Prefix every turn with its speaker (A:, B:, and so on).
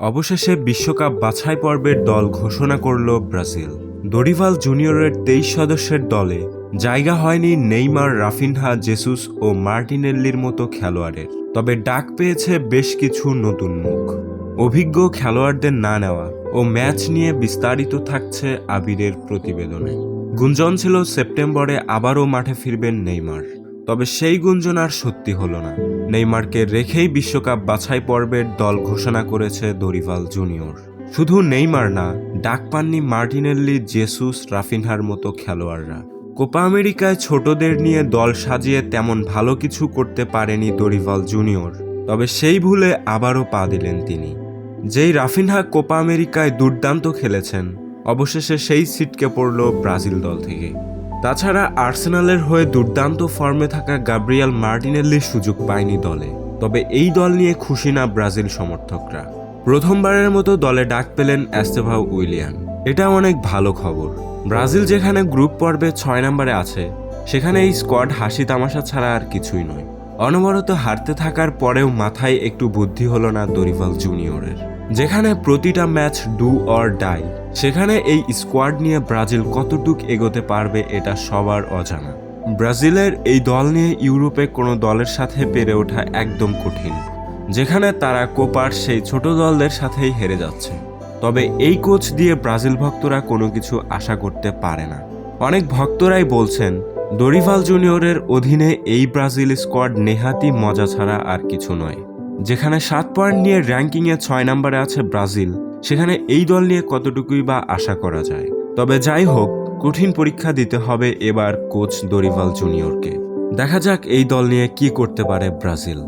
A: অবশেষে বিশ্বকাপ বাছাই পর্বের দল ঘোষণা করল ব্রাজিল। দরিভাল জুনিয়রের 23 সদস্যের দলে জায়গা হয়নি নেইমার, রাফিনহা, জেসুস ও মার্টিনেল্লির মতো খেলোয়াড়ের। তবে ডাক পেয়েছে বেশ কিছু নতুন মুখ। অভিজ্ঞ খেলোয়াড়দের না নেওয়া ও ম্যাচ নিয়ে বিস্তারিত থাকছে আবিরের প্রতিবেদনে। গুঞ্জন ছিল সেপ্টেম্বরে আবারও মাঠে ফিরবেন নেইমার, তবে সেই গুঞ্জন আর সত্যি হলো না। নেইমারকে রেখেই বিশ্বকাপ বাছাই পর্বের দল ঘোষণা করেছে দরিভাল জুনিয়র। শুধু নেইমার না, ডাক পাননি মার্টিনেল্লি, জেসুস, রাফিনহার মতো খেলোয়াড়রা। কোপা আমেরিকায় ছোটদের নিয়ে দল সাজিয়ে তেমন ভালো কিছু করতে পারেনি দরিভাল জুনিয়র, তবে সেই ভুলে আবারও পা দিলেন তিনি। যেই রাফিনহা কোপা আমেরিকায় দুর্দান্ত খেলেছেন, অবশেষে সেই ছিটকে পড়ল ব্রাজিল দল থেকে। তাছাড়া আর্সেনালের হয়ে দুর্দান্ত ফর্মে থাকা গাব্রিয়েল মার্টিনেল্লির সুযোগ পায়নি দলে। তবে এই দল নিয়ে খুশি না ব্রাজিল সমর্থকরা। প্রথমবারের মতো দলে ডাক পেলেন এস্তেভাও উইলিয়ান। এটা অনেক ভালো খবর। ব্রাজিল যেখানে গ্রুপ পর্বে 6 নম্বরে আছে, সেখানে এই স্কোয়াড হাসি তামাশা ছাড়া আর কিছুই নয়। অনবরত হারতে থাকার পরেও মাথায় একটু বুদ্ধি হলো না দরিভাল জুনিয়রের। যেখানে প্রতিটা ম্যাচ ডু অর ডাই, সেখানে এই স্কোয়াড নিয়ে ব্রাজিল কতটুক এগোতে পারবে এটা সবার অজানা। ব্রাজিলের এই দল নিয়ে ইউরোপে কোনো দলের সাথে পেরে ওঠা একদম কঠিন, যেখানে তারা কোপার সেই ছোট দলদের সাথেই হেরে যাচ্ছে। তবে এই কোচ দিয়ে ব্রাজিল ভক্তরা কোনো কিছু আশা করতে পারে না। অনেক ভক্তরাই বলছেন দরিভাল জুনিয়রের অধীনে এই ব্রাজিল স্কোয়াড নেহাতি মজা ছাড়া আর কিছু নয়। যেখানে 7 পয়েন্ট নিয়ে র্যাঙ্কিংয়ে 6 নম্বরে আছে ব্রাজিল, সেখানে এই দল নিয়ে কতটুকুই বা আশা করা যায়। তবে যাই হোক, কঠিন পরীক্ষা দিতে হবে এবার কোচ দরিভাল জুনিয়রকে। দেখা যাক এই দল নিয়ে কি করতে পারে ব্রাজিল।